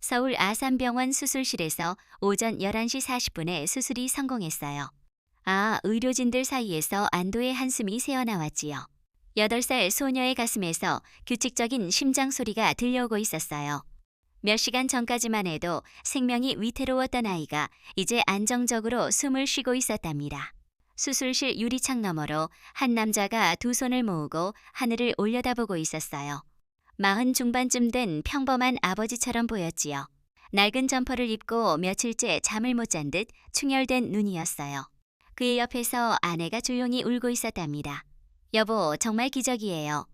서울 아산병원 수술실에서 오전 11시 40분에 수술이 성공했어요. 아, 의료진들 사이에서 안도의 한숨이 새어나왔지요. 8살 소녀의 가슴에서 규칙적인 심장 소리가 들려오고 있었어요. 몇 시간 전까지만 해도 생명이 위태로웠던 아이가 이제 안정적으로 숨을 쉬고 있었답니다. 수술실 유리창 너머로 한 남자가 두 손을 모으고 하늘을 올려다보고 있었어요. 40 중반쯤 된 평범한 아버지처럼 보였지요. 낡은 점퍼를 입고 며칠째 잠을 못 잔 듯 충혈된 눈이었어요. 그의 옆에서 아내가 조용히 울고 있었답니다. 여보, 정말 기적이에요.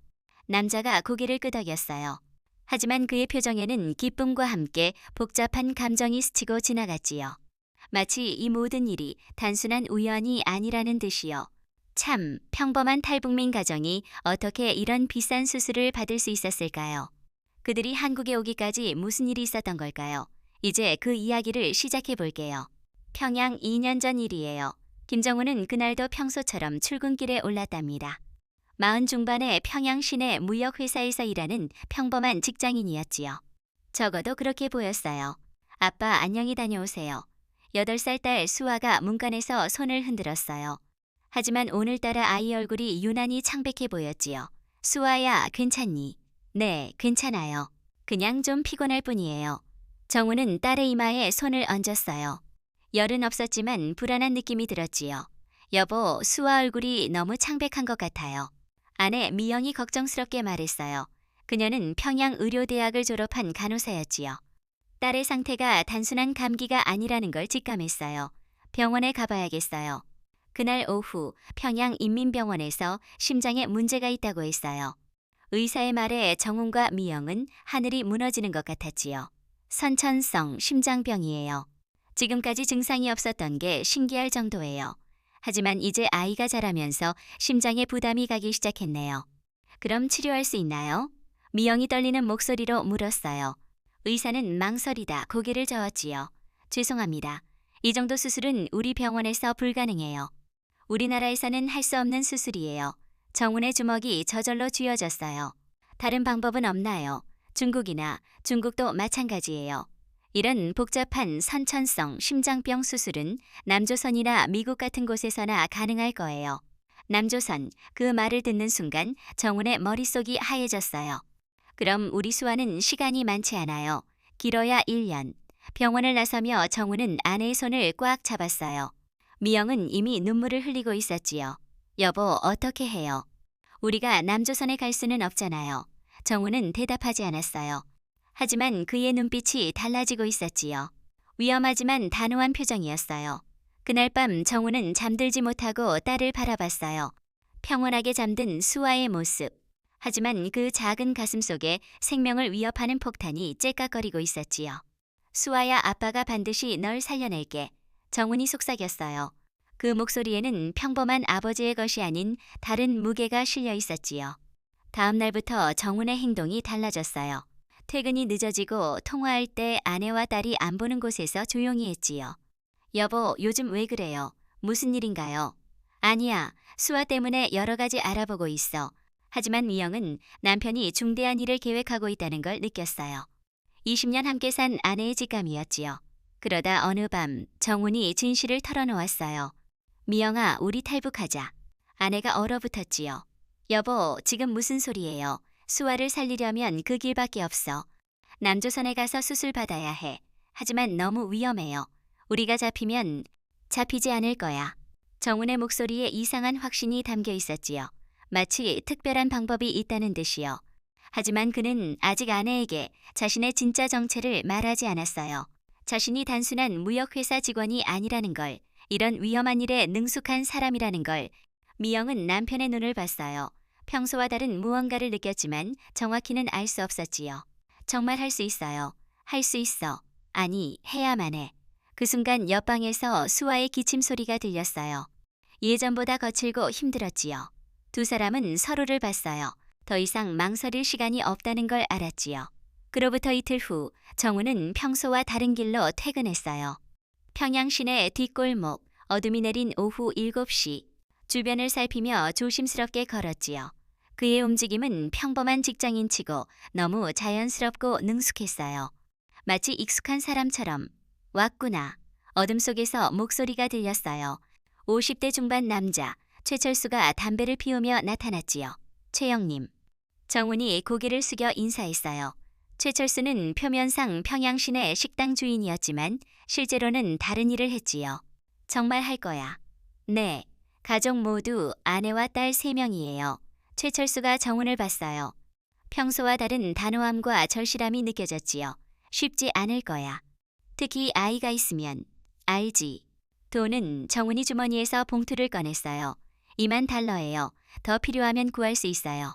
남자가 고개를 끄덕였어요. 하지만 그의 표정에는 기쁨과 함께 복잡한 감정이 스치고 지나갔지요. 마치 이 모든 일이 단순한 우연이 아니라는 듯이요. 참, 평범한 탈북민 가정이 어떻게 이런 비싼 수술을 받을 수 있었을까요? 그들이 한국에 오기까지 무슨 일이 있었던 걸까요? 이제 그 이야기를 시작해 볼게요. 평양 2년 전 일이에요. 김정우는 그날도 평소처럼 출근길에 올랐답니다. 40 중반의 평양 시내 무역회사에서 일하는 평범한 직장인이었지요. 적어도 그렇게 보였어요. 아빠 안녕히 다녀오세요. 8살 딸 수아가 문간에서 손을 흔들었어요. 하지만 오늘따라 아이 얼굴이 유난히 창백해 보였지요. 수아야, 괜찮니? 네, 괜찮아요. 그냥 좀 피곤할 뿐이에요. 정우는 딸의 이마에 손을 얹었어요. 열은 없었지만 불안한 느낌이 들었지요. 여보, 수아 얼굴이 너무 창백한 것 같아요. 아내 미영이 걱정스럽게 말했어요. 그녀는 평양의료대학을 졸업한 간호사였지요. 딸의 상태가 단순한 감기가 아니라는 걸 직감했어요. 병원에 가봐야겠어요. 그날 오후 평양인민병원에서 심장에 문제가 있다고 했어요. 의사의 말에 정훈과 미영은 하늘이 무너지는 것 같았지요. 선천성 심장병이에요. 지금까지 증상이 없었던 게 신기할 정도예요. 하지만 이제 아이가 자라면서 심장에 부담이 가기 시작했네요. 그럼 치료할 수 있나요? 미영이 떨리는 목소리로 물었어요. 의사는 망설이다 고개를 저었지요. 죄송합니다. 이 정도 수술은 우리 병원에서 불가능해요. 우리나라에서는 할 수 없는 수술이에요. 정훈의 주먹이 저절로 쥐어졌어요. 다른 방법은 없나요? 중국도 마찬가지예요. 이런 복잡한 선천성 심장병 수술은 남조선이나 미국 같은 곳에서나 가능할 거예요. 남조선, 그 말을 듣는 순간 정훈의 머릿속이 하얘졌어요. 그럼 우리 수아는 시간이 많지 않아요. 길어야 1년. 병원을 나서며 정훈은 아내의 손을 꽉 잡았어요. 미영은 이미 눈물을 흘리고 있었지요. 여보, 어떻게 해요? 우리가 남조선에 갈 수는 없잖아요. 정훈은 대답하지 않았어요. 하지만 그의 눈빛이 달라지고 있었지요. 위험하지만 단호한 표정이었어요. 그날 밤 정훈은 잠들지 못하고 딸을 바라봤어요. 평온하게 잠든 수아의 모습. 하지만 그 작은 가슴 속에 생명을 위협하는 폭탄이 째깍거리고 있었지요. 수아야, 아빠가 반드시 널 살려낼게. 정훈이 속삭였어요. 그 목소리에는 평범한 아버지의 것이 아닌 다른 무게가 실려 있었지요. 다음 날부터 정훈의 행동이 달라졌어요. 퇴근이 늦어지고 통화할 때 아내와 딸이 안 보는 곳에서 조용히 했지요. 여보, 요즘 왜 그래요? 무슨 일인가요? 아니야, 수아 때문에 여러 가지 알아보고 있어. 하지만 미영은 남편이 중대한 일을 계획하고 있다는 걸 느꼈어요. 20년 함께 산 아내의 직감이었지요. 그러다 어느 밤 정훈이 진실을 털어놓았어요. 미영아, 우리 탈북하자. 아내가 얼어붙었지요. 여보, 지금 무슨 소리예요? 수아를 살리려면 그 길밖에 없어. 남조선에 가서 수술 받아야 해. 하지만 너무 위험해요. 우리가 잡히면 잡히지 않을 거야. 정훈의 목소리에 이상한 확신이 담겨 있었지요. 마치 특별한 방법이 있다는 듯이요. 하지만 그는 아직 아내에게 자신의 진짜 정체를 말하지 않았어요. 자신이 단순한 무역회사 직원이 아니라는 걸, 이런 위험한 일에 능숙한 사람이라는 걸. 미영은 남편의 눈을 봤어요. 평소와 다른 무언가를 느꼈지만 정확히는 알 수 없었지요. 정말 할 수 있어요. 할 수 있어. 아니, 해야만 해. 그 순간 옆방에서 수아의 기침 소리가 들렸어요. 예전보다 거칠고 힘들었지요. 두 사람은 서로를 봤어요. 더 이상 망설일 시간이 없다는 걸 알았지요. 그로부터 이틀 후 정우는 평소와 다른 길로 퇴근했어요. 평양 시내 뒷골목, 어둠이 내린 오후 7시. 주변을 살피며 조심스럽게 걸었지요. 그의 움직임은 평범한 직장인치고 너무 자연스럽고 능숙했어요. 마치 익숙한 사람처럼 왔구나. 어둠 속에서 목소리가 들렸어요. 50대 중반 남자 최철수가 담배를 피우며 나타났지요. 최영님. 정훈이 고개를 숙여 인사했어요. 최철수는 표면상 평양시내 식당 주인이었지만 실제로는 다른 일을 했지요. 정말 할 거야. 네. 가족 모두 아내와 딸 3명이에요. 최철수가 정훈을 봤어요. 평소와 다른 단호함과 절실함이 느껴졌지요. 쉽지 않을 거야. 특히 아이가 있으면. 알지. 돈은 정훈이 주머니에서 봉투를 꺼냈어요. $20,000예요. 더 필요하면 구할 수 있어요.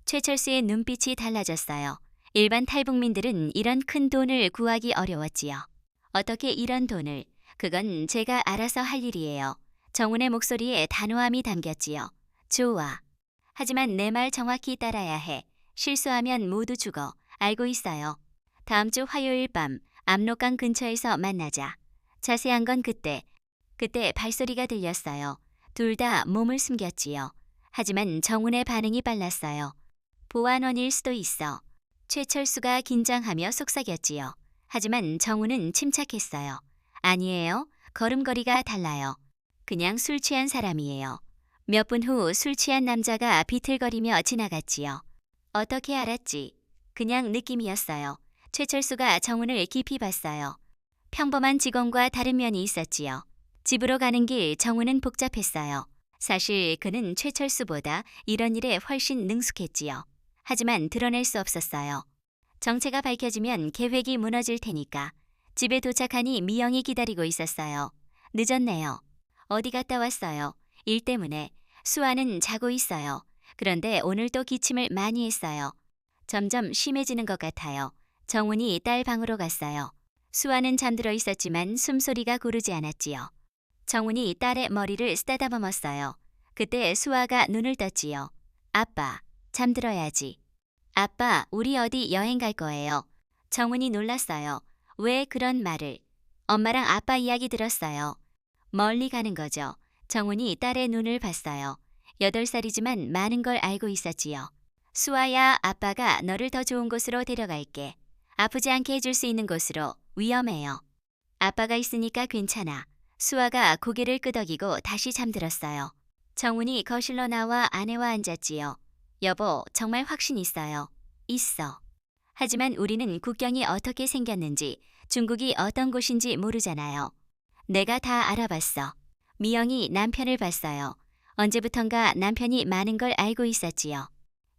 최철수의 눈빛이 달라졌어요. 일반 탈북민들은 이런 큰 돈을 구하기 어려웠지요. 어떻게 이런 돈을? 그건 제가 알아서 할 일이에요. 정훈의 목소리에 단호함이 담겼지요. 좋아. 하지만 내 말 정확히 따라야 해. 실수하면 모두 죽어. 알고 있어요. 다음 주 화요일 밤 압록강 근처에서 만나자. 자세한 건 그때 발소리가 들렸어요. 둘 다 몸을 숨겼지요. 하지만 정훈의 반응이 빨랐어요. 보안원일 수도 있어. 최철수가 긴장하며 속삭였지요. 하지만 정훈은 침착했어요. 아니에요. 걸음걸이가 달라요. 그냥 술 취한 사람이에요. 몇 분 후 술 취한 남자가 비틀거리며 지나갔지요. 어떻게 알았지? 그냥 느낌이었어요. 최철수가 정훈을 깊이 봤어요. 평범한 직원과 다른 면이 있었지요. 집으로 가는 길 정훈은 복잡했어요. 사실 그는 최철수보다 이런 일에 훨씬 능숙했지요. 하지만 드러낼 수 없었어요. 정체가 밝혀지면 계획이 무너질 테니까. 집에 도착하니 미영이 기다리고 있었어요. 늦었네요. 어디 갔다 왔어요? 일 때문에. 수아는 자고 있어요. 그런데 오늘 또 기침을 많이 했어요. 점점 심해지는 것 같아요. 정훈이 딸 방으로 갔어요. 수아는 잠들어 있었지만 숨소리가 고르지 않았지요. 정훈이 딸의 머리를 쓰다듬었어요. 그때 수아가 눈을 떴지요. 아빠, 잠들어야지. 아빠, 우리 어디 여행 갈 거예요. 정훈이 놀랐어요. 왜 그런 말을? 엄마랑 아빠 이야기 들었어요. 멀리 가는 거죠. 정훈이 딸의 눈을 봤어요. 8살이지만 많은 걸 알고 있었지요. 수아야, 아빠가 너를 더 좋은 곳으로 데려갈게. 아프지 않게 해줄 수 있는 곳으로. 위험해요. 아빠가 있으니까 괜찮아. 수아가 고개를 끄덕이고 다시 잠들었어요. 정훈이 거실로 나와 아내와 앉았지요. 여보, 정말 확신 있어요. 있어. 하지만 우리는 국경이 어떻게 생겼는지, 중국이 어떤 곳인지 모르잖아요. 내가 다 알아봤어. 미영이 남편을 봤어요. 언제부턴가 남편이 많은 걸 알고 있었지요.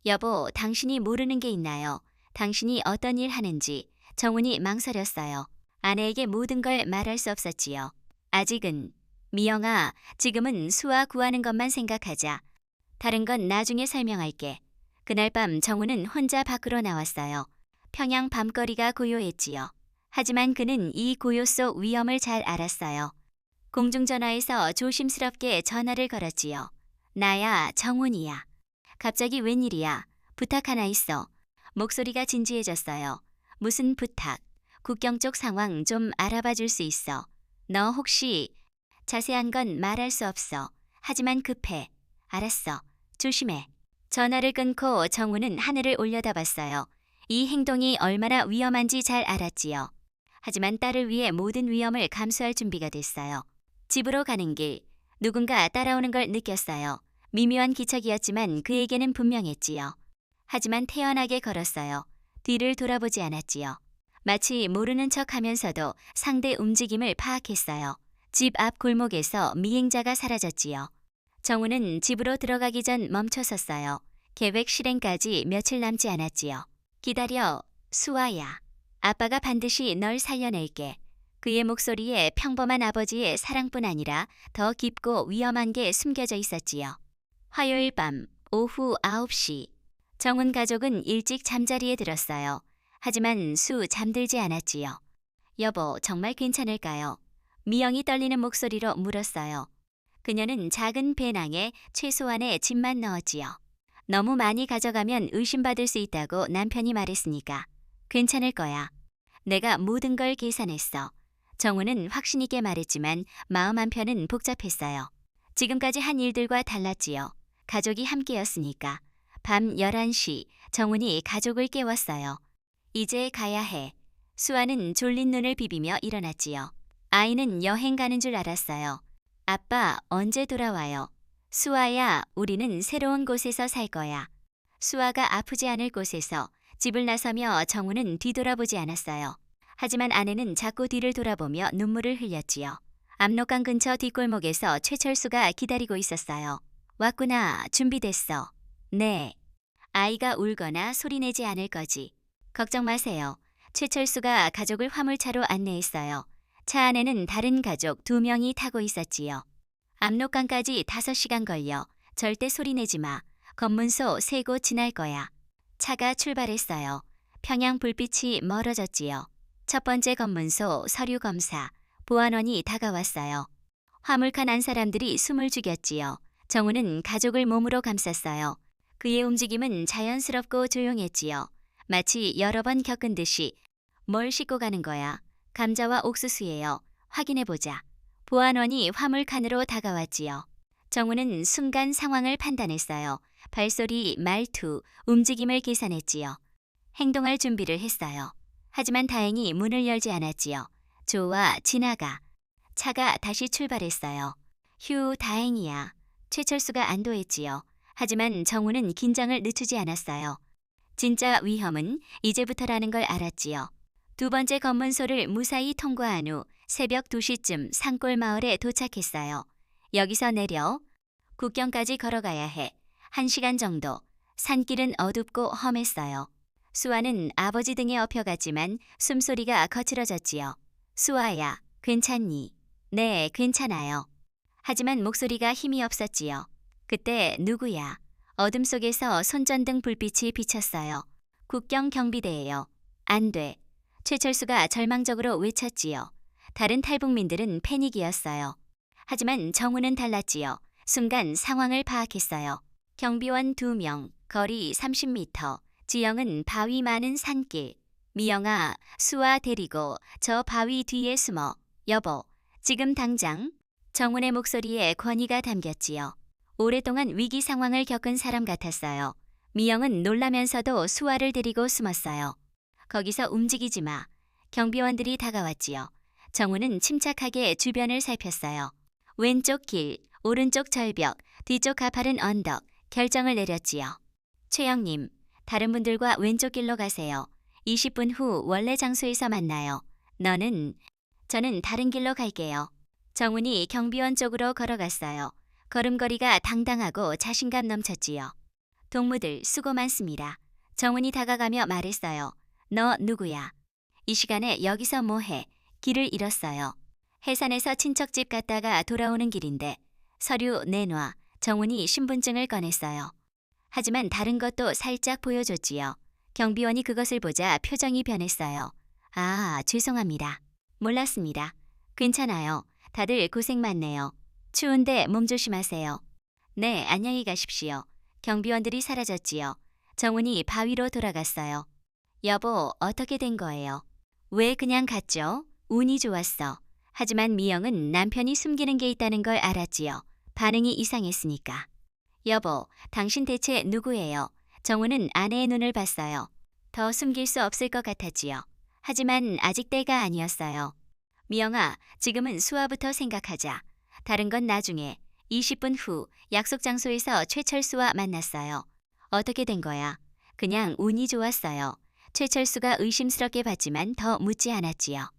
여보, 당신이 모르는 게 있나요? 당신이 어떤 일 하는지. 정훈이 망설였어요. 아내에게 모든 걸 말할 수 없었지요. 아직은. 미영아, 지금은 수아 구하는 것만 생각하자. 다른 건 나중에 설명할게. 그날 밤 정훈은 혼자 밖으로 나왔어요. 평양 밤거리가 고요했지요. 하지만 그는 이 고요 속 위험을 잘 알았어요. 공중전화에서 조심스럽게 전화를 걸었지요. 나야, 정훈이야. 갑자기 웬일이야. 부탁 하나 있어. 목소리가 진지해졌어요. 무슨 부탁? 국경 쪽 상황 좀 알아봐 줄 수 있어. 너 혹시... 자세한 건 말할 수 없어. 하지만 급해. 알았어. 조심해. 전화를 끊고 정훈은 하늘을 올려다봤어요. 이 행동이 얼마나 위험한지 잘 알았지요. 하지만 딸을 위해 모든 위험을 감수할 준비가 됐어요. 집으로 가는 길, 누군가 따라오는 걸 느꼈어요. 미묘한 기척이었지만 그에게는 분명했지요. 하지만 태연하게 걸었어요. 뒤를 돌아보지 않았지요. 마치 모르는 척하면서도 상대 움직임을 파악했어요. 집 앞 골목에서 미행자가 사라졌지요. 정훈은 집으로 들어가기 전 멈춰섰어요. 계획 실행까지 며칠 남지 않았지요. 기다려, 수아야. 아빠가 반드시 널 살려낼게. 그의 목소리에 평범한 아버지의 사랑뿐 아니라 더 깊고 위험한 게 숨겨져 있었지요. 화요일 밤 오후 9시. 정훈 가족은 일찍 잠자리에 들었어요. 하지만 수 잠들지 않았지요. 여보, 정말 괜찮을까요? 미영이 떨리는 목소리로 물었어요. 그녀는 작은 배낭에 최소한의 짐만 넣었지요. 너무 많이 가져가면 의심받을 수 있다고 남편이 말했으니까. 괜찮을 거야. 내가 모든 걸 계산했어. 정훈은 확신 있게 말했지만 마음 한편은 복잡했어요. 지금까지 한 일들과 달랐지요. 가족이 함께였으니까. 밤 11시 정훈이 가족을 깨웠어요. 이제 가야 해. 수아는 졸린 눈을 비비며 일어났지요. 아이는 여행 가는 줄 알았어요. 아빠, 언제 돌아와요? 수아야, 우리는 새로운 곳에서 살 거야. 수아가 아프지 않을 곳에서 집을 나서며 정우는 뒤돌아보지 않았어요. 하지만 아내는 자꾸 뒤를 돌아보며 눈물을 흘렸지요. 압록강 근처 뒷골목에서 최철수가 기다리고 있었어요. 왔구나. 준비됐어. 네. 아이가 울거나 소리내지 않을 거지. 걱정 마세요. 최철수가 가족을 화물차로 안내했어요. 차 안에는 다른 가족 2명이 타고 있었지요. 압록강까지 5시간 걸려. 절대 소리내지 마. 검문소 3곳 지날 거야. 차가 출발했어요. 평양 불빛이 멀어졌지요. 첫 번째 검문소 서류 검사. 보안원이 다가왔어요. 화물칸 안 사람들이 숨을 죽였지요. 정우는 가족을 몸으로 감쌌어요. 그의 움직임은 자연스럽고 조용했지요. 마치 여러 번 겪은 듯이. 뭘 싣고 가는 거야? 감자와 옥수수예요. 확인해보자. 보안원이 화물칸으로 다가왔지요. 정우는 순간 상황을 판단했어요. 발소리, 말투, 움직임을 계산했지요. 행동할 준비를 했어요. 하지만 다행히 문을 열지 않았지요. 좋아, 지나가. 차가 다시 출발했어요. 휴, 다행이야. 최철수가 안도했지요. 하지만 정우는 긴장을 늦추지 않았어요. 진짜 위험은 이제부터라는 걸 알았지요. 2번째 검문소를 무사히 통과한 후 새벽 2시쯤 산골 마을에 도착했어요. 여기서 내려 국경까지 걸어가야 해. 1시간 정도. 산길은 어둡고 험했어요. 수아는 아버지 등에 엎여갔지만 숨소리가 거칠어졌지요. 수아야, 괜찮니? 네, 괜찮아요. 하지만 목소리가 힘이 없었지요. 그때 누구야? 어둠 속에서 손전등 불빛이 비쳤어요. 국경 경비대예요. 안 돼. 최철수가 절망적으로 외쳤지요. 다른 탈북민들은 패닉이었어요. 하지만 정우는 달랐지요. 순간 상황을 파악했어요. 경비원 2명, 거리 30m, 지형은 바위 많은 산길. 미영아, 수아 데리고 저 바위 뒤에 숨어. 여보, 지금 당장. 정훈의 목소리에 권위가 담겼지요. 오랫동안 위기 상황을 겪은 사람 같았어요. 미영은 놀라면서도 수아를 데리고 숨었어요. 거기서 움직이지 마. 경비원들이 다가왔지요. 정훈은 침착하게 주변을 살폈어요. 왼쪽 길, 오른쪽 절벽, 뒤쪽 가파른 언덕, 결정을 내렸지요. 최영님, 다른 분들과 왼쪽 길로 가세요. 20분 후 원래 장소에서 만나요. 저는 다른 길로 갈게요. 정훈이 경비원 쪽으로 걸어갔어요. 걸음걸이가 당당하고 자신감 넘쳤지요. 동무들 수고 많습니다. 정훈이 다가가며 말했어요. 너 누구야? 이 시간에 여기서 뭐해? 길을 잃었어요. 해산에서 친척집 갔다가 돌아오는 길인데. 서류 내놔. 정훈이 신분증을 꺼냈어요. 하지만 다른 것도 살짝 보여줬지요. 경비원이 그것을 보자 표정이 변했어요. 아, 죄송합니다. 몰랐습니다. 괜찮아요. 다들 고생 많네요. 추운데 몸 조심하세요. 네, 안녕히 가십시오. 경비원들이 사라졌지요. 정훈이 바위로 돌아갔어요. 여보, 어떻게 된 거예요? 왜 그냥 갔죠? 운이 좋았어. 하지만 미영은 남편이 숨기는 게 있다는 걸 알았지요. 반응이 이상했으니까. 여보, 당신 대체 누구예요? 정훈은 아내의 눈을 봤어요. 더 숨길 수 없을 것 같았지요. 하지만 아직 때가 아니었어요. 미영아, 지금은 수아부터 생각하자. 다른 건 나중에. 20분 후 약속 장소에서 최철수와 만났어요. 어떻게 된 거야? 그냥 운이 좋았어요. 최철수가 의심스럽게 봤지만 더 묻지 않았지요.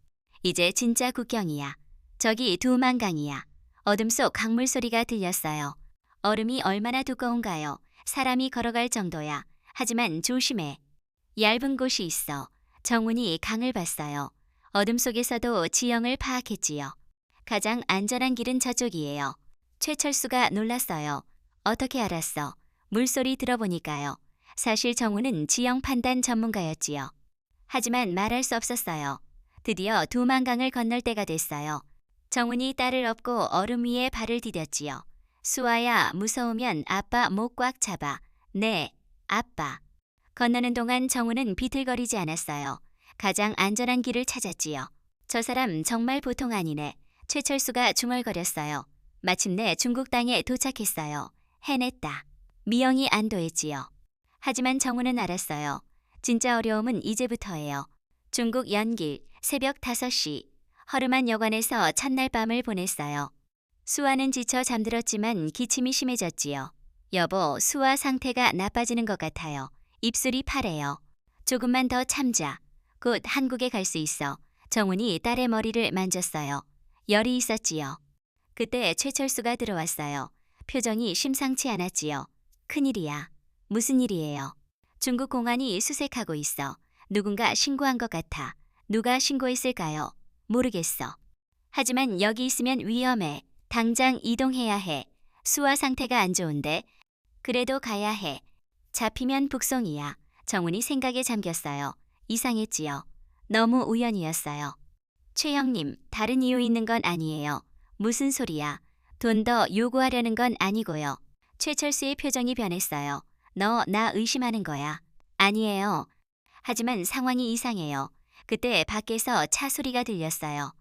이제 진짜 국경이야. 저기 두만강이야. 어둠 속 강물 소리가 들렸어요. 얼음이 얼마나 두꺼운가요? 사람이 걸어갈 정도야. 하지만 조심해. 얇은 곳이 있어. 정훈이 강을 봤어요. 어둠 속에서도 지형을 파악했지요. 가장 안전한 길은 저쪽이에요. 최철수가 놀랐어요. 어떻게 알았어? 물소리 들어보니까요. 사실 정훈은 지형 판단 전문가였지요. 하지만 말할 수 없었어요. 드디어 두만강을 건널 때가 됐어요. 정훈이 딸을 업고 얼음 위에 발을 디뎠지요. 수아야, 무서우면 아빠 목 꽉 잡아. 네, 아빠. 건너는 동안 정훈은 비틀거리지 않았어요. 가장 안전한 길을 찾았지요. 저 사람 정말 보통 아니네. 최철수가 중얼거렸어요. 마침내 중국 땅에 도착했어요. 해냈다. 미영이 안도했지요. 하지만 정훈은 알았어요. 진짜 어려움은 이제부터예요. 중국 연길 새벽 5시 허름한 여관에서 첫날 밤을 보냈어요. 수아는 지쳐 잠들었지만 기침이 심해졌지요. 여보, 수아 상태가 나빠지는 것 같아요. 입술이 파래요. 조금만 더 참자. 곧 한국에 갈 수 있어. 정훈이 딸의 머리를 만졌어요. 열이 있었지요. 그때 최철수가 들어왔어요. 표정이 심상치 않았지요. 큰일이야. 무슨 일이에요? 중국 공안이 수색하고 있어. 누군가 신고한 것 같아. 누가 신고했을까요? 모르겠어. 하지만 여기 있으면 위험해. 당장 이동해야 해. 수아 상태가 안 좋은데. 그래도 가야 해. 잡히면 북송이야. 정훈이 생각에 잠겼어요. 이상했지요. 너무 우연이었어요. 최영님, 다른 이유 있는 건 아니에요. 무슨 소리야. 돈 더 요구하려는 건 아니고요. 최철수의 표정이 변했어요. 너 나 의심하는 거야. 아니에요. 하지만 상황이 이상해요. 그때 밖에서 차 소리가 들렸어요.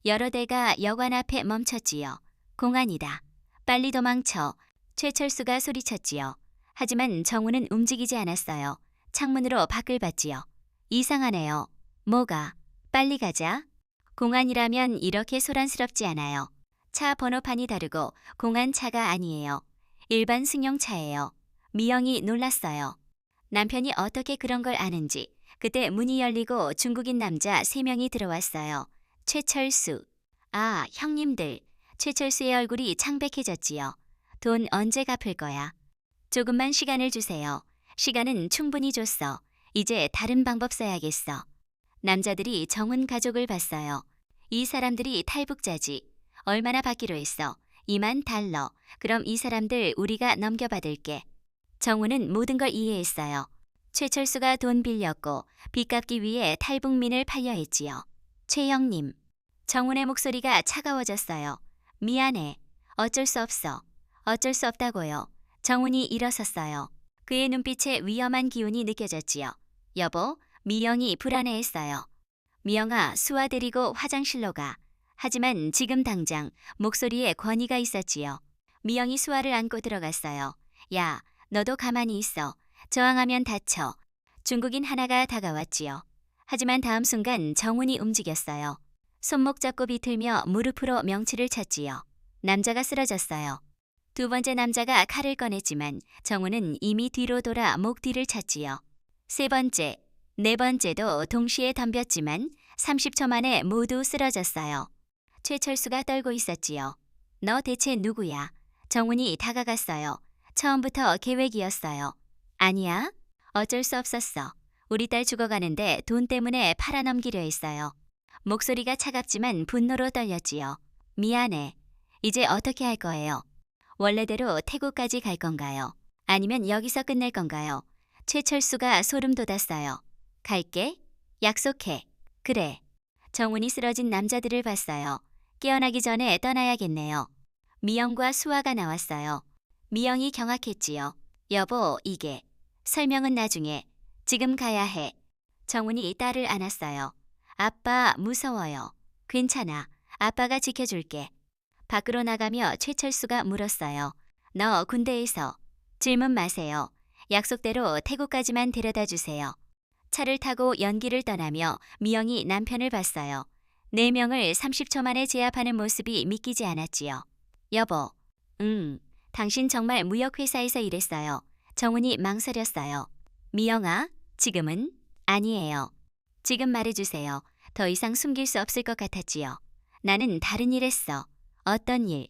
여러 대가 여관 앞에 멈췄지요. 공안이다. 빨리 도망쳐. 최철수가 소리쳤지요. 하지만 정훈은 움직이지 않았어요. 창문으로 밖을 봤지요. 이상하네요. 뭐가? 빨리 가자. 공안이라면 이렇게 소란스럽지 않아요. 차 번호판이 다르고 공안 차가 아니에요. 일반 승용차예요. 미영이 놀랐어요. 남편이 어떻게 그런 걸 아는지. 그때 문이 열리고 중국인 남자 3명이 들어왔어요. 최철수. 아, 형님들. 최철수의 얼굴이 창백해졌지요. 돈 언제 갚을 거야? 조금만 시간을 주세요. 시간은 충분히 줬어. 이제 다른 방법 써야겠어. 남자들이 정훈 가족을 봤어요. 이 사람들이 탈북자지. 얼마나 받기로 했어? 2만 달러. 그럼 이 사람들 우리가 넘겨받을게. 정훈은 모든 걸 이해했어요. 최철수가 돈 빌렸고 빚 갚기 위해 탈북민을 팔려 했지요. 최영님. 정훈의 목소리가 차가워졌어요. 미안해. 어쩔 수 없어. 어쩔 수 없다고요. 정훈이 일어섰어요. 그의 눈빛에 위험한 기운이 느껴졌지요. 여보, 미영이 불안해했어요. 미영아, 수아 데리고 화장실로 가. 하지만 지금 당장 목소리에 권위가 있었지요. 미영이 수아를 안고 들어갔어요. 야, 너도 가만히 있어. 저항하면 다쳐. 중국인 하나가 다가왔지요. 하지만 다음 순간 정훈이 움직였어요. 손목 잡고 비틀며 무릎으로 명치를 쳤지요. 남자가 쓰러졌어요. 두 번째 남자가 칼을 꺼냈지만 정훈은 이미 뒤로 돌아 목 뒤를 찼지요. 세 번째, 네 번째도 동시에 덤볐지만 30초 만에 모두 쓰러졌어요. 최철수가 떨고 있었지요. 너 대체 누구야? 정훈이 다가갔어요. 처음부터 계획이었어요. 아니야. 어쩔 수 없었어. 우리 딸 죽어가는데 돈 때문에 팔아넘기려 했어요. 목소리가 차갑지만 분노로 떨렸지요. 미안해. 이제 어떻게 할 거예요? 원래대로 태국까지 갈 건가요? 아니면 여기서 끝낼 건가요? 최철수가 소름 돋았어요. 갈게. 약속해. 그래. 정훈이 쓰러진 남자들을 봤어요. 깨어나기 전에 떠나야겠네요. 미영과 수아가 나왔어요. 미영이 경악했지요. 여보, 이게. 설명은 나중에. 지금 가야 해. 정훈이 딸을 안았어요. 아빠, 무서워요. 괜찮아. 아빠가 지켜줄게. 밖으로 나가며 최철수가 물었어요. 너 군대에서. 질문 마세요. 약속대로 태국까지만 데려다 주세요. 차를 타고 연기를 떠나며 미영이 남편을 봤어요. 4명을 30초 만에 제압하는 모습이 믿기지 않았지요. 여보. 당신 정말 무역회사에서 일했어요. 정훈이 망설였어요. 미영아, 지금은? 아니에요. 지금 말해주세요. 더 이상 숨길 수 없을 것 같았지요. 나는 다른 일 했어. 어떤 일?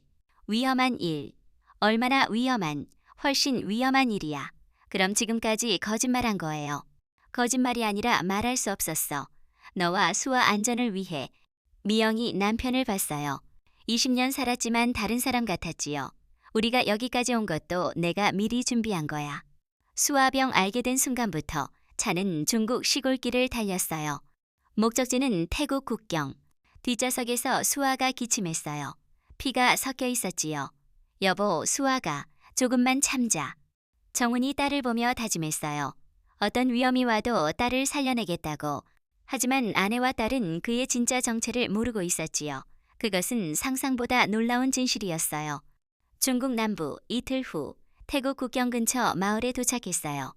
위험한 일. 얼마나 위험한, 훨씬 위험한 일이야. 그럼 지금까지 거짓말한 거예요. 거짓말이 아니라 말할 수 없었어. 너와 수아 안전을 위해. 미영이 남편을 봤어요. 20년 살았지만 다른 사람 같았지요. 우리가 여기까지 온 것도 내가 미리 준비한 거야. 수아병 알게 된 순간부터 차는 중국 시골길을 달렸어요. 목적지는 태국 국경. 뒷좌석에서 수아가 기침했어요. 피가 섞여 있었지요. 여보, 수아가 조금만 참자. 정훈이 딸을 보며 다짐했어요. 어떤 위험이 와도 딸을 살려내겠다고. 하지만 아내와 딸은 그의 진짜 정체를 모르고 있었지요. 그것은 상상보다 놀라운 진실이었어요. 중국 남부 이틀 후 태국 국경 근처 마을에 도착했어요.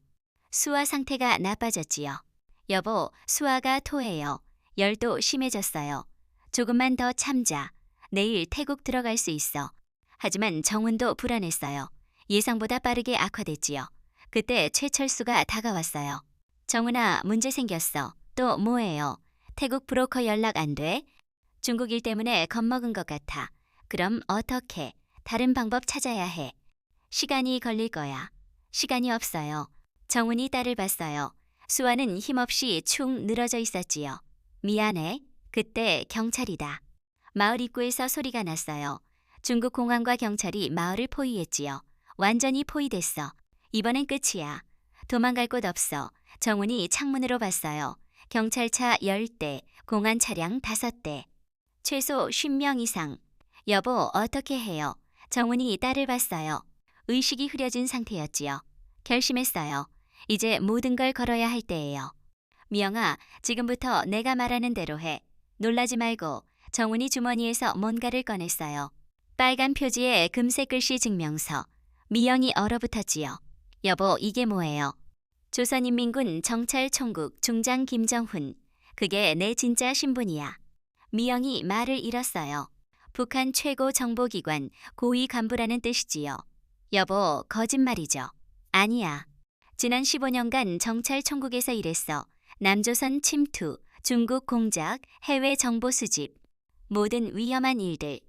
수아 상태가 나빠졌지요. 여보, 수아가 토해요. 열도 심해졌어요. 조금만 더 참자. 내일 태국 들어갈 수 있어. 하지만 정훈도 불안했어요. 예상보다 빠르게 악화됐지요. 그때 최철수가 다가왔어요. 정훈아, 문제 생겼어. 또 뭐예요? 태국 브로커 연락 안 돼? 중국 일 때문에 겁먹은 것 같아. 그럼 어떻게? 다른 방법 찾아야 해. 시간이 걸릴 거야. 시간이 없어요. 정훈이 딸을 봤어요. 수아는 힘없이 축 늘어져 있었지요. 미안해. 그때 경찰이다. 마을 입구에서 소리가 났어요. 중국 공안과 경찰이 마을을 포위했지요. 완전히 포위됐어. 이번엔 끝이야. 도망갈 곳 없어. 정훈이 창문으로 봤어요. 경찰차 10대, 공안 차량 5대. 최소 50명 이상. 여보, 어떻게 해요? 정훈이 딸을 봤어요. 의식이 흐려진 상태였지요. 결심했어요. 이제 모든 걸 걸어야 할 때예요. 미영아, 지금부터 내가 말하는 대로 해. 놀라지 말고. 정훈이 주머니에서 뭔가를 꺼냈어요. 빨간 표지에 금색 글씨 증명서. 미영이 얼어붙었지요. 여보, 이게 뭐예요? 조선인민군 정찰총국 중장 김정훈. 그게 내 진짜 신분이야. 미영이 말을 잃었어요. 북한 최고 정보기관 고위 간부라는 뜻이지요. 여보, 거짓말이죠. 아니야. 지난 15년간 정찰총국에서 일했어. 남조선 침투, 중국 공작, 해외 정보 수집. 모든 위험한 일들.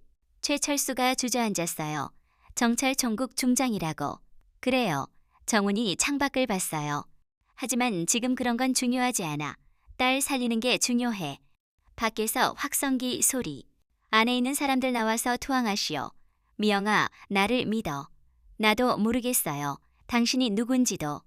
최철수가 주저앉았어요. 정찰총국 중장이라고. 그래요. 정훈이 창밖을 봤어요. 하지만 지금 그런 건 중요하지 않아. 딸 살리는 게 중요해. 밖에서 확성기 소리. 안에 있는 사람들 나와서 투항하시오. 미영아, 나를 믿어. 나도 모르겠어요. 당신이 누군지도.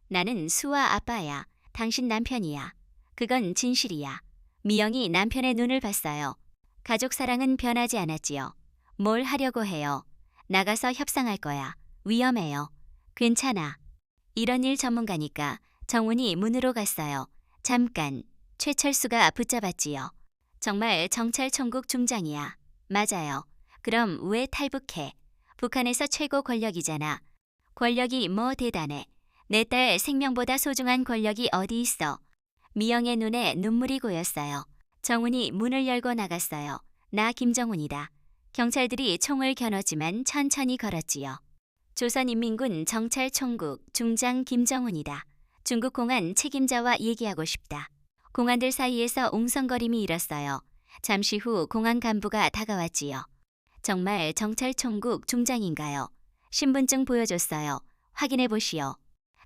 나는 수아 아빠야. 당신 남편이야. 그건 진실이야. 미영이 남편의 눈을 봤어요. 가족 사랑은 변하지 않았지요. 뭘 하려고 해요? 나가서 협상할 거야. 위험해요. 괜찮아. 이런 일 전문가니까. 정훈이 문으로 갔어요. 잠깐. 최철수가 붙잡았지요. 정말 정찰총국 중장이야. 맞아요. 그럼 왜 탈북해? 북한에서 최고 권력이잖아. 권력이 뭐 대단해. 내 딸 생명보다 소중한 권력이 어디 있어. 미영의 눈에 눈물이 고였어요. 정훈이 문을 열고 나갔어요. 나 김정훈이다. 경찰들이 총을 겨눴지만 천천히 걸었지요. 조선인민군 정찰총국 중장 김정훈이다. 중국 공안 책임자와 얘기하고 싶다. 공안들 사이에서 웅성거림이 일었어요. 잠시 후 공안 간부가 다가왔지요. 정말 정찰총국 중장인가요? 신분증 보여줬어요. 확인해 보시오.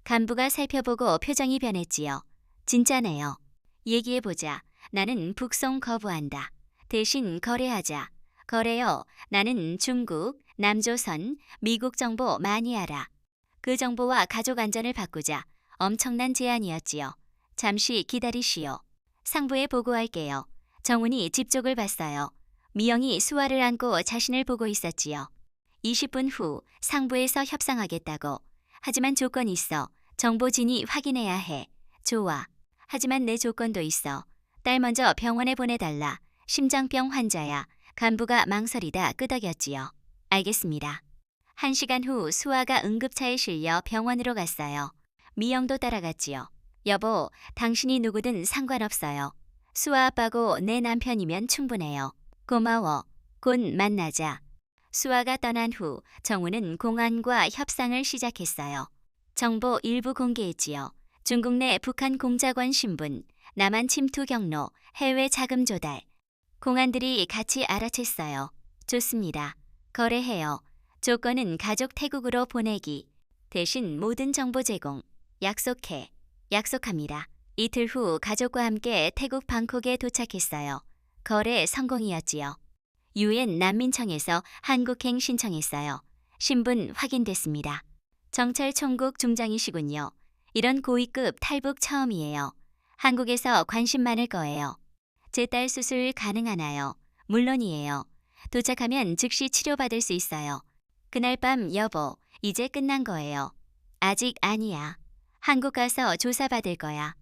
간부가 살펴보고 표정이 변했지요. 진짜네요. 얘기해보자. 나는 북송 거부한다. 대신 거래하자. 거래요. 나는 중국, 남조선, 미국 정보 많이 알아. 그 정보와 가족 안전을 바꾸자. 엄청난 제안이었지요. 잠시 기다리시오. 상부에 보고할게요. 정훈이 집 쪽을 봤어요. 미영이 수아를 안고 자신을 보고 있었지요. 20분 후 상부에서 협상하겠다고. 하지만 조건이 있어. 정보진이 확인해야 해. 좋아. 하지만 내 조건도 있어. 딸 먼저 병원에 보내달라. 심장병 환자야. 간부가 망설이다 끄덕였지요. 알겠습니다. 1시간 후 수아가 응급차에 실려 병원으로 갔어요. 미영도 따라갔지요. 여보, 당신이 누구든 상관없어요. 수아 아빠고 내 남편이면 충분해요. 고마워. 곧 만나자. 수아가 떠난 후 정훈은 공안과 협상을 시작했어요. 정보 일부 공개했지요. 중국 내 북한 공작원 신분, 남한 침투 경로, 해외 자금 조달. 공안들이 같이 알아챘어요. 좋습니다. 거래해요. 조건은 가족 태국으로 보내기. 대신 모든 정보 제공. 약속해. 약속합니다. 이틀 후 가족과 함께 태국 방콕에 도착했어요. 거래 성공이었지요. 유엔 난민청에서 한국행 신청했어요. 신분 확인됐습니다. 정찰총국 중장이시군요. 이런 고위급 탈북 처음이에요. 한국에서 관심 많을 거예요. 제 딸 수술 가능하나요? 물론이에요. 도착하면 즉시 치료받을 수 있어요. 그날 밤 여보, 이제 끝난 거예요. 아직 아니야. 한국 가서 조사받을 거야.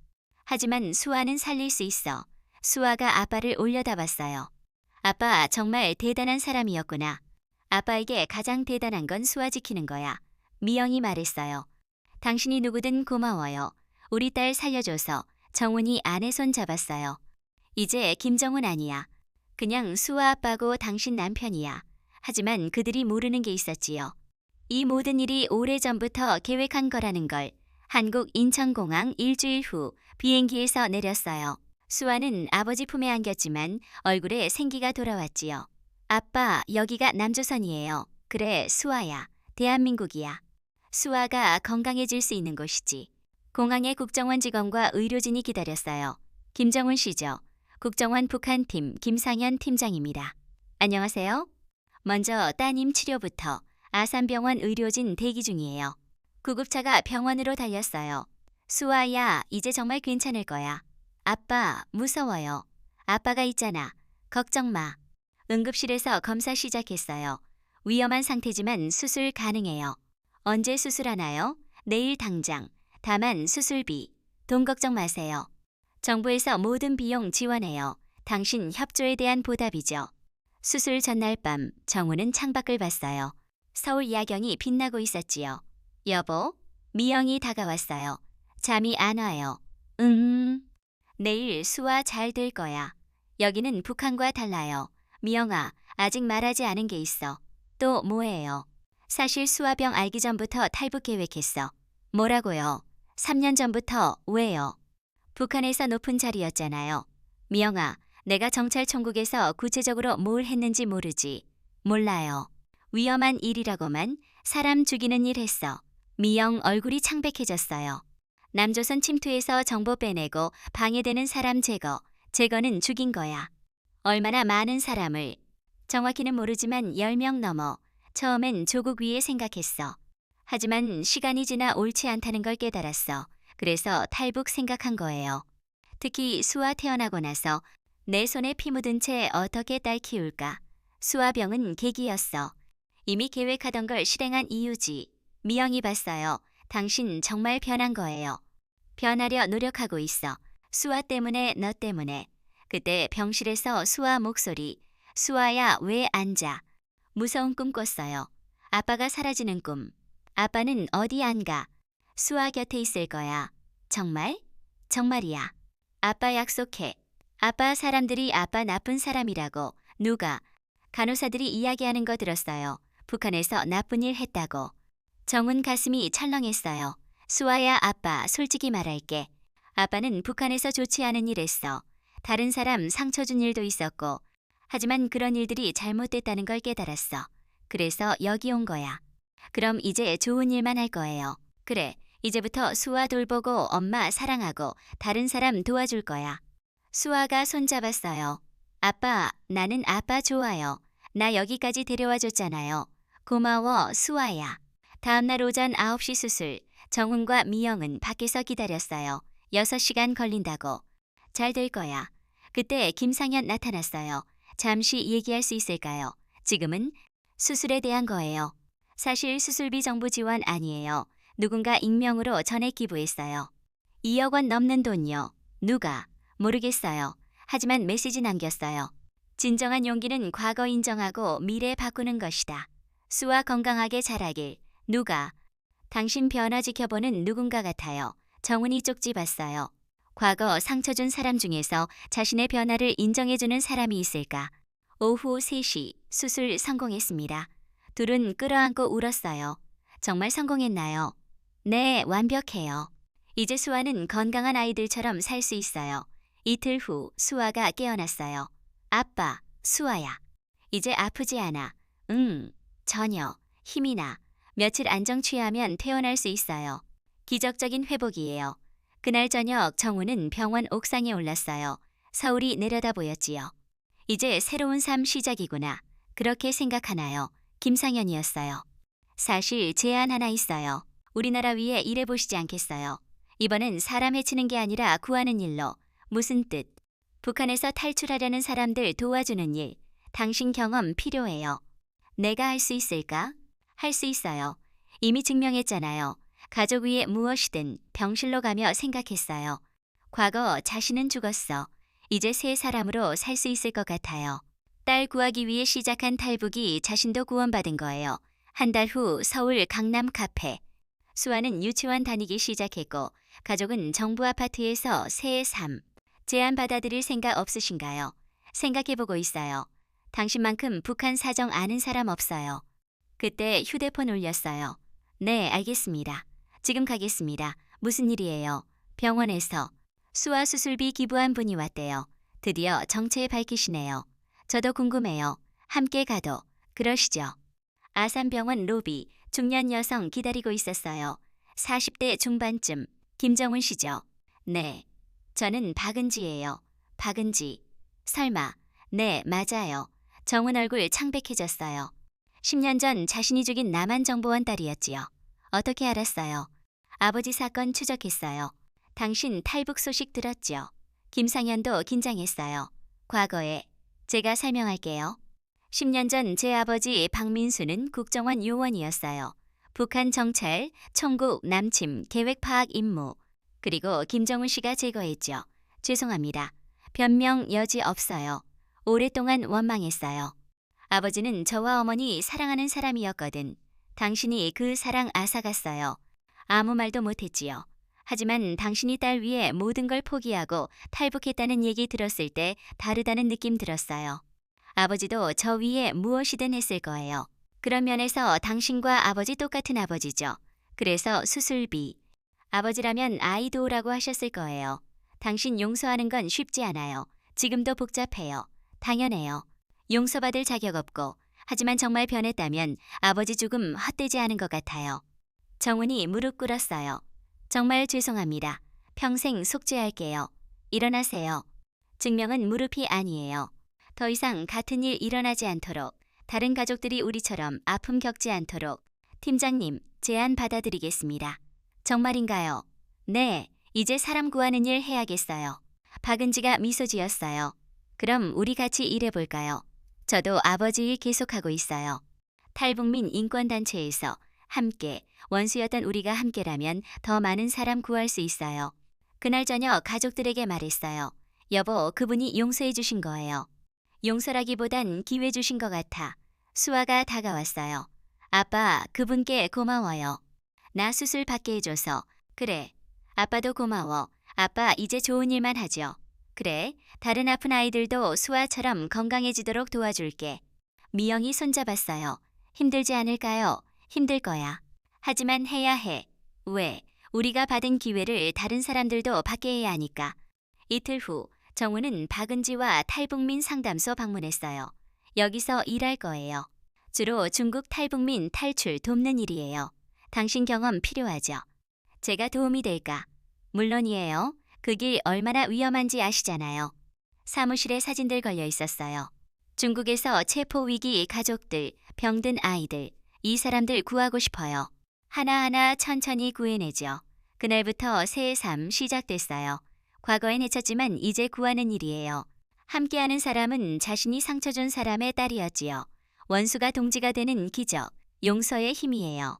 하지만 수아는 살릴 수 있어. 수아가 아빠를 올려다봤어요. 아빠 정말 대단한 사람이었구나. 아빠에게 가장 대단한 건 수아 지키는 거야. 미영이 말했어요. 당신이 누구든 고마워요. 우리 딸 살려줘서 정훈이 아내 손 잡았어요. 이제 김정훈 아니야. 그냥 수아 아빠고 당신 남편이야. 하지만 그들이 모르는 게 있었지요. 이 모든 일이 오래전부터 계획한 거라는 걸. 한국 인천공항 일주일 후 비행기에서 내렸어요. 수아는 아버지 품에 안겼지만 얼굴에 생기가 돌아왔지요. 아빠, 여기가 남조선이에요. 그래, 수아야. 대한민국이야. 수아가 건강해질 수 있는 곳이지. 공항에 국정원 직원과 의료진이 기다렸어요. 김정훈 씨죠. 국정원 북한팀 김상현 팀장입니다. 안녕하세요. 먼저 따님 치료부터. 아산병원 의료진 대기 중이에요. 구급차가 병원으로 달렸어요. 수아야, 이제 정말 괜찮을 거야. 아빠, 무서워요. 아빠가 있잖아. 걱정 마. 응급실에서 검사 시작했어요. 위험한 상태지만 수술 가능해요. 언제 수술하나요? 내일 당장. 다만 수술비. 돈 걱정 마세요. 정부에서 모든 비용 지원해요. 당신 협조에 대한 보답이죠. 수술 전날 밤 정우는 창밖을 봤어요. 서울 야경이 빛나고 있었지요. 여보, 미영이 다가왔어요. 잠이 안 와요. 내일 수아 잘 될 거야. 여기는 북한과 달라요. 미영아, 아직 말하지 않은 게 있어. 또 뭐예요? 사실 수아병 알기 전부터 탈북 계획했어. 뭐라고요? 3년 전부터. 왜요? 북한에서 높은 자리였잖아요. 미영아, 내가 정찰총국에서 구체적으로 뭘 했는지 모르지. 몰라요. 위험한 일이라고만. 사람 죽이는 일 했어. 미영 얼굴이 창백해졌어요. 남조선 침투에서 정보 빼내고 방해되는 사람 제거는 죽인 거야. 얼마나 많은 사람을. 정확히는 모르지만 10명 넘어. 처음엔 조국 위에 생각했어. 하지만 시간이 지나 옳지 않다는 걸 깨달았어. 그래서 탈북 생각한 거예요. 특히 수아 태어나고 나서 내 손에 피 묻은 채 어떻게 딸 키울까. 수아병은 계기였어. 이미 계획하던 걸 실행한 이유지. 미영이 봤어요. 당신 정말 변한 거예요. 변하려 노력하고 있어. 수아 때문에, 너 때문에. 그때 병실에서 수아 목소리. 수아야, 왜 앉아? 무서운 꿈 꿨어요. 아빠가 사라지는 꿈. 아빠는 어디 안 가. 수아 곁에 있을 거야. 정말? 정말이야. 아빠 약속해. 아빠 사람들이 아빠 나쁜 사람이라고. 누가? 간호사들이 이야기하는 거 들었어요. 북한에서 나쁜 일 했다고. 정훈 가슴이 철렁했어요. 수아야, 아빠 솔직히 말할게. 아빠는 북한에서 좋지 않은 일 했어. 다른 사람 상처 준 일도 있었고. 하지만 그런 일들이 잘못됐다는 걸 깨달았어. 그래서 여기 온 거야. 그럼 이제 좋은 일만 할 거예요. 그래, 이제부터 수아 돌보고 엄마 사랑하고 다른 사람 도와줄 거야. 수아가 손잡았어요. 아빠, 나는 아빠 좋아요. 나 여기까지 데려와 줬잖아요. 고마워, 수아야. 다음날 오전 9시 수술. 정훈과 미영은 밖에서 기다렸어요. 6시간 걸린다고. 잘 될 거야. 그때 김상현 나타났어요. 잠시 얘기할 수 있을까요? 지금은 수술에 대한 거예요. 사실 수술비 정부 지원 아니에요. 누군가 익명으로 전액 기부했어요. 2억 원 넘는 돈요. 누가? 모르겠어요. 하지만 메시지 남겼어요. 진정한 용기는 과거 인정하고 미래 바꾸는 것이다. 수아 건강하게 자라길. 누가? 당신 변화 지켜보는 누군가 같아요. 정훈이 쪽지 봤어요. 과거 상처 준 사람 중에서 자신의 변화를 인정해주는 사람이 있을까? 오후 3시 수술 성공했습니다. 둘은 끌어안고 울었어요. 정말 성공했나요? 네, 완벽해요. 이제 수아는 건강한 아이들처럼 살 수 있어요. 이틀 후 수아가 깨어났어요. 아빠, 수아야. 이제 아프지 않아. 전혀. 힘이 나. 며칠 안정 취하면 퇴원할 수 있어요. 기적적인 회복이에요. 그날 저녁 정우는 병원 옥상에 올랐어요. 서울이 내려다 보였지요. 이제 새로운 삶 시작이구나. 그렇게 생각하나요? 김상현이었어요. 사실 제안 하나 있어요. 우리나라 위해 일해보시지 않겠어요? 이번엔 사람 해치는 게 아니라 구하는 일로. 무슨 뜻? 북한에서 탈출하려는 사람들 도와주는 일. 당신 경험 필요해요. 내가 할 수 있을까? 할 수 있어요. 이미 증명했잖아요. 가족 위에 무엇이든 병실로 가며 생각했어요. 과거 자신은 죽었어. 이제 새 사람으로 살 수 있을 것 같아요. 딸 구하기 위해 시작한 탈북이 자신도 구원받은 거예요. 한 달 후 서울 강남 카페. 수아는 유치원 다니기 시작했고 가족은 정부 아파트에서 새 삶, 제안 받아들일 생각 없으신가요? 생각해보고 있어요. 당신만큼 북한 사정 아는 사람 없어요. 그때 휴대폰 울렸어요. 네, 알겠습니다. 지금 가겠습니다. 무슨 일이에요? 병원에서 수아 수술비 기부한 분이 왔대요. 드디어 정체 밝히시네요. 저도 궁금해요. 함께 가도 그러시죠? 아산병원 로비 중년 여성 기다리고 있었어요. 40대 중반쯤 김정은 씨죠? 네. 저는 박은지예요. 박은지. 설마. 네, 맞아요. 정은 얼굴 창백해졌어요. 10년 전 자신이 죽인 남한정보원 딸이었지요. 어떻게 알았어요? 아버지 사건 추적했어요. 당신 탈북 소식 들었죠? 김상현도 긴장했어요. 과거에 제가 설명할게요. 10년 전 제 아버지 박민수는 국정원 요원이었어요. 북한 정찰, 총국, 남침, 계획 파악 임무. 그리고 김정은 씨가 제거했죠. 죄송합니다. 변명 여지 없어요. 오랫동안 원망했어요. 아버지는 저와 어머니 사랑하는 사람이었거든. 당신이 그 사랑 앗아갔어요. 아무 말도 못했지요. 하지만 당신이 딸 위해 모든 걸 포기하고 탈북했다는 얘기 들었을 때 다르다는 느낌 들었어요. 아버지도 저 위에 무엇이든 했을 거예요. 그런 면에서 당신과 아버지 똑같은 아버지죠. 그래서 수술비. 아버지라면 아이 도우라고 하셨을 거예요. 당신 용서하는 건 쉽지 않아요. 지금도 복잡해요. 당연해요. 용서받을 자격 없고, 하지만 정말 변했다면 아버지 죽음 헛되지 않은 것 같아요. 정훈이 무릎 꿇었어요. 정말 죄송합니다. 평생 속죄할게요. 일어나세요. 증명은 무릎이 아니에요. 더 이상 같은 일 일어나지 않도록, 다른 가족들이 우리처럼 아픔 겪지 않도록 팀장님, 제안 받아드리겠습니다. 정말인가요? 네, 이제 사람 구하는 일 해야겠어요. 박은지가 미소 지었어요. 그럼 우리 같이 일해볼까요? 저도 아버지 일 계속하고 있어요. 탈북민 인권단체에서 함께, 원수였던 우리가 함께라면 더 많은 사람 구할 수 있어요. 그날 저녁 가족들에게 말했어요. 여보, 그분이 용서해 주신 거예요. 용서라기보단 기회 주신 것 같아. 수아가 다가왔어요. 아빠, 그분께 고마워요. 나 수술 받게 해줘서. 그래. 아빠도 고마워. 아빠 이제 좋은 일만 하죠. 그래. 다른 아픈 아이들도 수아처럼 건강해지도록 도와줄게. 미영이 손잡았어요. 힘들지 않을까요? 힘들 거야. 하지만 해야 해. 왜? 우리가 받은 기회를 다른 사람들도 받게 해야 하니까. 이틀 후 정우는 박은지와 탈북민 상담소 방문했어요. 여기서 일할 거예요. 주로 중국 탈북민 탈출 돕는 일이에요. 당신 경험 필요하죠? 제가 도움이 될까? 물론이에요. 그 길 얼마나 위험한지 아시잖아요. 사무실에 사진들 걸려 있었어요. 중국에서 체포 위기 가족들, 병든 아이들, 이 사람들 구하고 싶어요. 하나하나 천천히 구해내죠. 그날부터 새 삶 시작됐어요. 과거엔 해쳤지만 이제 구하는 일이에요. 함께하는 사람은 자신이 상처 준 사람의 딸이었지요. 원수가 동지가 되는 기적, 용서의 힘이에요.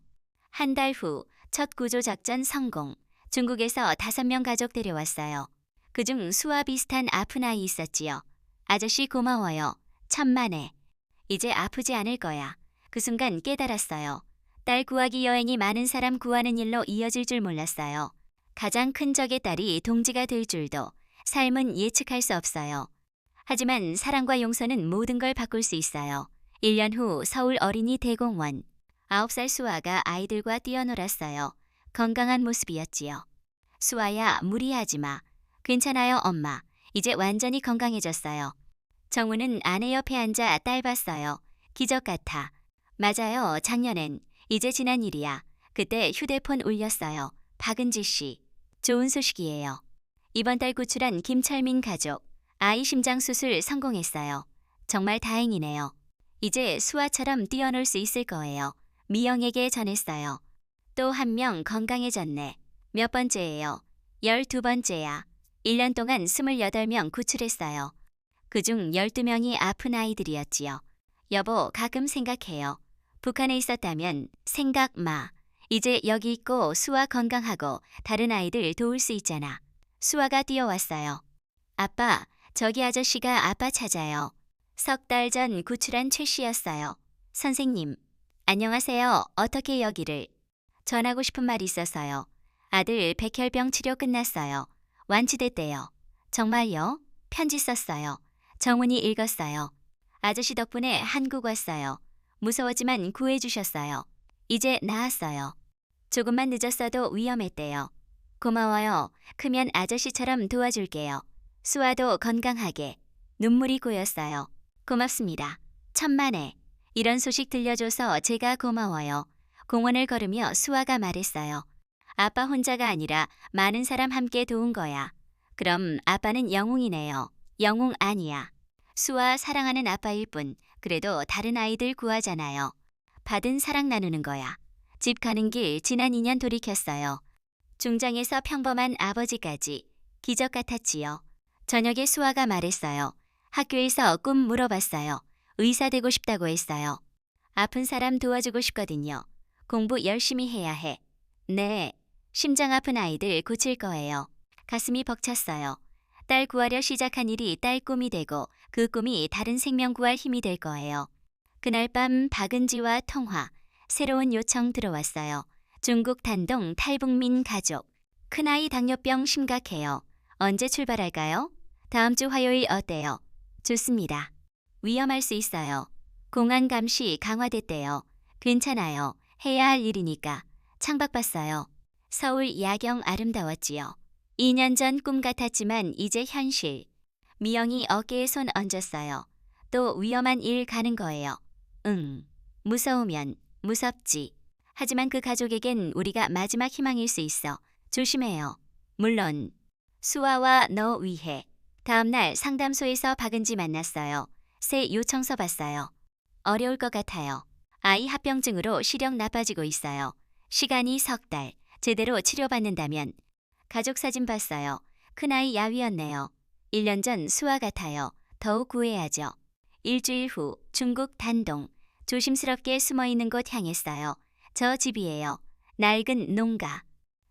한 달 후 첫 구조작전 성공. 중국에서 5명 가족 데려왔어요. 그중 수아 비슷한 아픈 아이 있었지요. 아저씨 고마워요. 천만에. 이제 아프지 않을 거야. 그 순간 깨달았어요. 딸 구하기 여행이 많은 사람 구하는 일로 이어질 줄 몰랐어요. 가장 큰 적의 딸이 동지가 될 줄도. 삶은 예측할 수 없어요. 하지만 사랑과 용서는 모든 걸 바꿀 수 있어요. 1년 후 서울 어린이 대공원. 9살 수아가 아이들과 뛰어놀았어요. 건강한 모습이었지요. 수아야, 무리하지 마. 괜찮아요, 엄마. 이제 완전히 건강해졌어요. 정우는 아내 옆에 앉아 딸 봤어요. 기적 같아. 맞아요, 작년엔. 이제 지난 일이야. 그때 휴대폰 울렸어요. 박은지 씨. 좋은 소식이에요. 이번 달 구출한 김철민 가족. 아이 심장 수술 성공했어요. 정말 다행이네요. 이제 수아처럼 뛰어놀 수 있을 거예요. 미영에게 전했어요. 또 한 명 건강해졌네. 몇 번째예요? 12번째야. 1년 동안 28명 구출했어요. 그중 12명이 아픈 아이들이었지요. 여보, 가끔 생각해요. 북한에 있었다면 생각 마. 이제 여기 있고 수아 건강하고 다른 아이들 도울 수 있잖아. 수아가 뛰어왔어요. 아빠, 저기 아저씨가 아빠 찾아요. 석 달 전 구출한 최 씨였어요. 선생님. 안녕하세요. 어떻게 여기를? 전하고 싶은 말이 있어서요. 아들 백혈병 치료 끝났어요. 완치됐대요. 정말요? 편지 썼어요. 정훈이 읽었어요. 아저씨 덕분에 한국 왔어요. 무서웠지만 구해주셨어요. 이제 나았어요. 조금만 늦었어도 위험했대요. 고마워요. 크면 아저씨처럼 도와줄게요. 수아도 건강하게. 눈물이 고였어요. 고맙습니다. 천만에. 이런 소식 들려줘서 제가 고마워요. 공원을 걸으며 수아가 말했어요. 아빠 혼자가 아니라 많은 사람 함께 도운 거야. 그럼 아빠는 영웅이네요. 영웅 아니야. 수아 사랑하는 아빠일 뿐 그래도 다른 아이들 구하잖아요. 받은 사랑 나누는 거야. 집 가는 길 지난 2년 돌이켰어요. 중장에서 평범한 아버지까지 기적 같았지요. 저녁에 수아가 말했어요. 학교에서 꿈 물어봤어요. 의사 되고 싶다고 했어요. 아픈 사람 도와주고 싶거든요. 공부 열심히 해야 해. 네, 심장 아픈 아이들 고칠 거예요. 가슴이 벅찼어요. 딸 구하려 시작한 일이 딸 꿈이 되고 그 꿈이 다른 생명 구할 힘이 될 거예요. 그날 밤 박은지와 통화, 새로운 요청 들어왔어요. 중국 단동 탈북민 가족. 큰아이 당뇨병 심각해요. 언제 출발할까요? 다음 주 화요일 어때요? 좋습니다. 위험할 수 있어요. 공안 감시 강화됐대요. 괜찮아요. 해야 할 일이니까. 창밖봤어요. 서울 야경 아름다웠지요. 2년 전 꿈 같았지만 이제 현실. 미영이 어깨에 손 얹었어요. 또 위험한 일 가는 거예요. 응. 무서우면 무섭지. 하지만 그 가족에겐 우리가 마지막 희망일 수 있어. 조심해요. 물론 수아와 너 위해. 다음 날 상담소에서 박은지 만났어요. 새 요청서 봤어요. 어려울 것 같아요. 아이 합병증으로 시력 나빠지고 있어요. 시간이 3달. 제대로 치료받는다면. 가족 사진 봤어요. 큰아이 야위였네요. 1년 전 수아 같아요. 더욱 구해야죠. 일주일 후 중국 단동. 조심스럽게 숨어있는 곳 향했어요. 저 집이에요. 낡은 농가.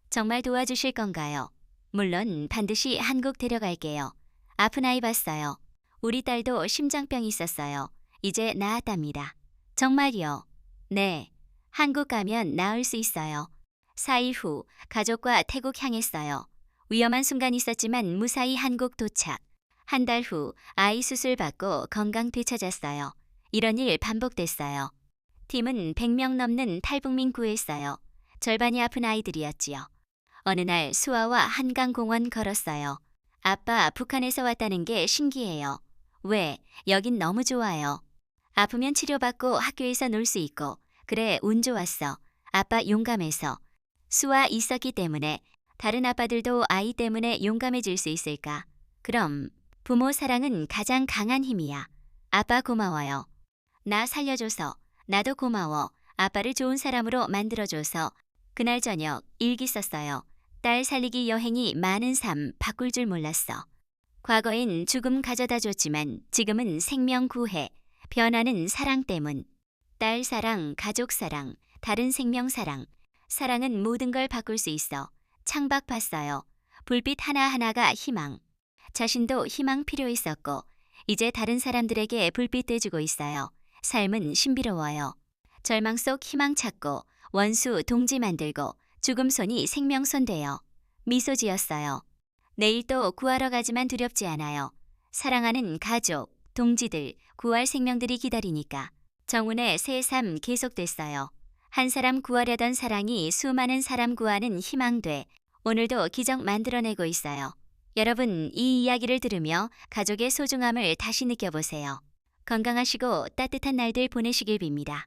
정말 도와주실 건가요? 물론 반드시 한국 데려갈게요. 아픈 아이 봤어요. 우리 딸도 심장병 있었어요. 이제 나았답니다. 정말요? 네. 한국 가면 나을 수 있어요. 4일 후 가족과 태국 향했어요. 위험한 순간 있었지만 무사히 한국 도착. 한 달 후 아이 수술 받고 건강 되찾았어요. 이런 일 반복됐어요. 팀은 100명 넘는 탈북민 구했어요. 절반이 아픈 아이들이었지요. 어느 날 수아와 한강공원 걸었어요. 아빠 북한에서 왔다는 게 신기해요. 왜? 여긴 너무 좋아요. 아프면 치료받고 학교에서 놀 수 있고. 그래, 운 좋았어. 아빠 용감해서. 수아 있었기 때문에. 다른 아빠들도 아이 때문에 용감해질 수 있을까? 그럼 부모 사랑은 가장 강한 힘이야. 아빠 고마워요. 나 살려줘서. 나도 고마워. 아빠를 좋은 사람으로 만들어줘서. 그날 저녁 일기 썼어요. 딸 살리기 여행이 많은 삶 바꿀 줄 몰랐어. 과거엔 죽음 가져다 줬지만 지금은 생명 구해. 변하는 사랑 때문. 딸 사랑, 가족 사랑, 다른 생명 사랑. 사랑은 모든 걸 바꿀 수 있어. 창밖 봤어요. 불빛 하나하나가 희망. 자신도 희망 필요했었고 이제 다른 사람들에게 불빛 돼주고 있어요. 삶은 신비로워요. 절망 속 희망 찾고 원수 동지 만들고 죽음손이 생명손 돼요. 미소 지었어요. 내일 또 구하러 가지만 두렵지 않아요. 사랑하는 가족, 동지들, 구할 생명들이 기다리니까. 정훈의 새 삶 계속됐어요. 한 사람 구하려던 사랑이 수많은 사람 구하는 희망돼 오늘도 기적 만들어내고 있어요. 여러분, 이 이야기를 들으며 가족의 소중함을 다시 느껴보세요. 건강하시고 따뜻한 날들 보내시길 빕니다.